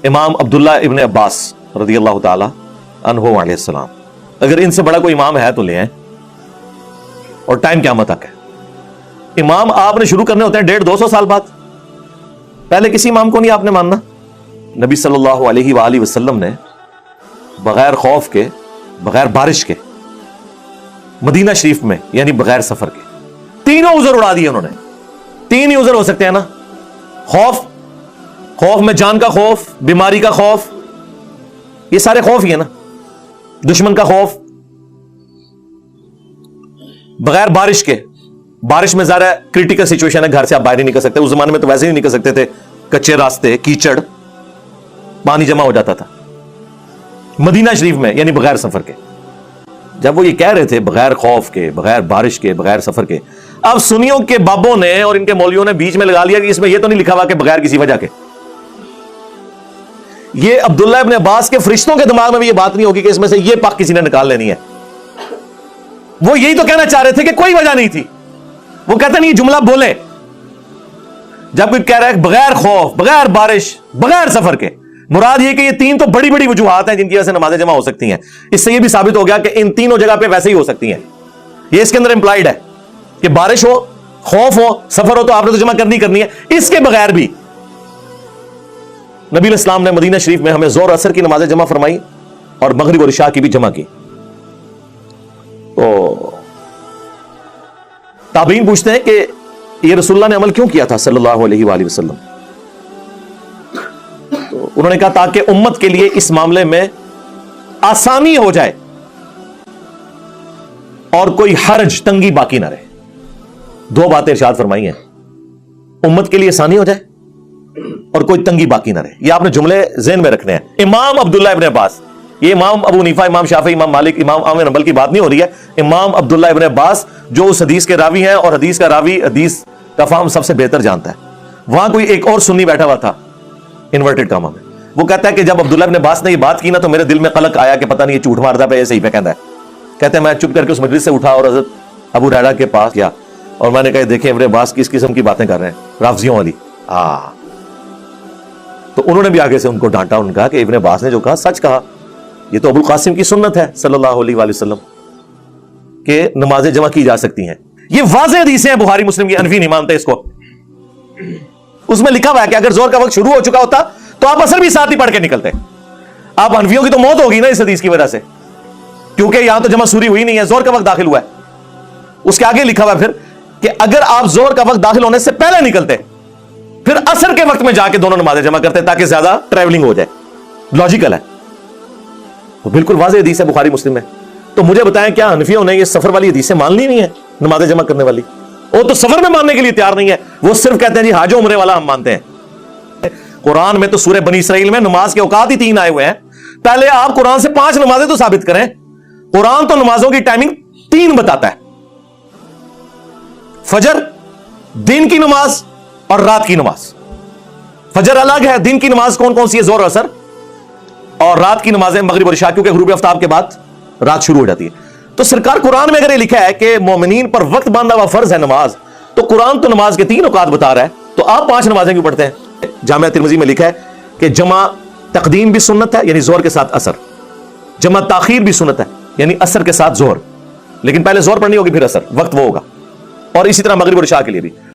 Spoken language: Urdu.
امام عبداللہ ابن عباس رضی اللہ تعالی عنہ علیہ السلام، اگر ان سے بڑا کوئی امام ہے تو لے آئیں، اور ٹائم قیامت تک ہے۔ امام آپ نے شروع کرنے ہوتے ہیں 150-200 سال بعد، پہلے کسی امام کو نہیں آپ نے ماننا۔ نبی صلی اللہ علیہ وآلہ وسلم نے بغیر خوف کے، بغیر بارش کے، مدینہ شریف میں یعنی بغیر سفر کے تینوں عذر اڑا دیے انہوں نے۔ تین ہی عذر ہو سکتے ہیں نا، خوف میں جان کا خوف، بیماری کا خوف، یہ سارے خوف ہی ہے نا، دشمن کا خوف، بغیر بارش کے، بارش میں ذرا کریٹیکل سچویشن ہے، گھر سے آپ باہر نہیں نکل سکتے، اس زمانے میں تو ویسے ہی نہیں نکل سکتے تھے، کچے راستے، کیچڑ، پانی جمع ہو جاتا تھا۔ مدینہ شریف میں یعنی بغیر سفر کے، جب وہ یہ کہہ رہے تھے بغیر خوف کے، بغیر بارش کے، بغیر سفر کے، اب سنیوں کے بابوں نے اور ان کے مولویوں نے بیچ میں لگا لیا کہ اس میں یہ تو نہیں لکھا ہوا کہ بغیر کسی وجہ کے۔ یہ عبداللہ ابن عباس کے فرشتوں کے دماغ میں بھی یہ بات نہیں ہوگی کہ اس میں سے یہ پاک کسی نے نکال لینی ہے۔ وہ یہی تو کہنا چاہ رہے تھے کہ کوئی وجہ نہیں تھی، وہ کہتے نہیں جملہ بولے۔ جب کوئی کہہ رہا ہے بغیر خوف، بغیر بارش، بغیر سفر کے، مراد یہ کہ یہ تین تو بڑی بڑی وجوہات ہیں جن کی وجہ سے نمازیں جمع ہو سکتی ہیں۔ اس سے یہ بھی ثابت ہو گیا کہ ان تینوں جگہ پہ ویسے ہی ہو سکتی ہیں، یہ اس کے اندر امپلائڈ ہے کہ بارش ہو، خوف ہو، سفر ہو تو آپ نے تو جمع کرنی ہے۔ اس کے بغیر بھی نبی علیہ السلام نے مدینہ شریف میں ہمیں ظہر اثر کی نمازیں جمع فرمائی اور مغرب اور عشاء کی بھی جمع کی۔ تو تابعین پوچھتے ہیں کہ یہ رسول اللہ نے عمل کیوں کیا تھا صلی اللہ علیہ وآلہ وسلم؟ تو انہوں نے کہا تاکہ امت کے لیے اس معاملے میں آسانی ہو جائے اور کوئی حرج، تنگی باقی نہ رہے۔ دو باتیں ارشاد فرمائی ہیں، امت کے لیے آسانی ہو جائے اور کوئی تنگی باقی نہ رہے۔ یہ آپ نے جملے ذہن میں رکھنے ہیں۔ امام عبداللہ ابن عباس، یہ امام ابو حنیفہ، امام شافعی، امام مالک، امام احمد بن حنبل کی بات نہیں ہو رہی ہے، امام عبداللہ ابن عباس جو اس حدیث کے راوی ہیں اور حدیث کا راوی حدیث کا فہم سب سے بہتر جانتا ہے۔ وہاں کوئی ایک اور سنی بیٹھا ہوا تھا انورٹڈ کاما میں، وہ کہتا ہے کہ جب عبداللہ ابن عباس نے یہ بات کی نا تو میرے دل میں قلق آیا کہ پتہ نہیں یہ جھوٹ مارتا ہے یا صحیح پہ کہتا ہے۔ کہتے ہیں میں چپ کر کے اس مجلس سے اٹھا اور حضرت ابو ہریرہ کے پاس گیا اور میں نے کہا دیکھیں ابن عباس کس قسم کی باتیں کر رہے ہیں، رافضیوں والی۔ تو انہوں نے بھی آگے سے ان کو ڈانٹا، ان کہا کہ ابن عباس نے جو کہا سچ کہا، یہ تو ابو القاسم کی سنت ہے صلی اللہ علیہ وآلہ وسلم کہ نمازیں جمع کی جا سکتی ہیں۔ یہ واضح حدیثیں ہیں بخاری مسلم کی، حنفی نہیں مانتے اس کو۔ اس میں لکھا ہوا ہے کہ اگر زور کا وقت شروع ہو چکا ہوتا تو آپ عصر بھی ساتھ ہی پڑھ کے نکلتے۔ آپ حنفیوں کی تو موت ہوگی نا اس حدیث کی وجہ سے، کیونکہ یہاں تو جمع سوری ہوئی نہیں ہے، زور کا وقت داخل ہوا ہے۔ اس کے آگے لکھا ہوا ہے پھر کہ اگر آپ زور کا وقت داخل ہونے سے پہلے نکلتے پھر عصر کے وقت میں جا کے دونوں نمازیں جمع کرتے تاکہ زیادہ ٹریولنگ ہو جائے۔ لاجیکل ہے، تو بالکل واضح حدیث ہے بخاری مسلم میں۔ تو مجھے بتائیں کیا حنفیوں نے یہ سفر والی حدیثیں مان لی نہیں ہے نمازیں جمع کرنے والی؟ وہ تو سفر میں ماننے کے لیے تیار نہیں ہے، وہ صرف کہتے ہیں جی حج و عمرے والا ہم مانتے ہیں۔ قرآن میں تو سورہ بنی اسرائیل میں نماز کے اوقات ہی 3 آئے ہوئے ہیں، پہلے آپ قرآن سے 5 نمازیں تو ثابت کریں۔ قرآن تو نمازوں کی ٹائمنگ 3 بتاتا ہے، فجر، دن کی نماز اور رات کی نماز۔ فجر الگ ہے، دن کی نماز کون کون سی ہے؟ ظہر اثر، اور رات کی نمازیں مغرب اور عشاء، کیونکہ غروب آفتاب کے بعد رات شروع ہو جاتی ہے۔ تو سرکار قرآن میں اگر یہ لکھا ہے کہ مومنین پر وقت باندھا ہوا فرض ہے نماز، تو قرآن تو نماز کے 3 اوقات بتا رہا ہے، تو آپ 5 نمازیں کیوں پڑھتے ہیں؟ جامعہ ترمذی میں لکھا ہے کہ جمع تقدیم بھی سنت ہے یعنی زہر کے ساتھ اثر، جمع تاخیر بھی سنت ہے یعنی اثر کے ساتھ زہر، لیکن پہلے زہر پڑھنی ہوگی پھر اثر، وقت وہ ہوگا، اور اسی طرح مغرب اور عشاء کے لیے بھی۔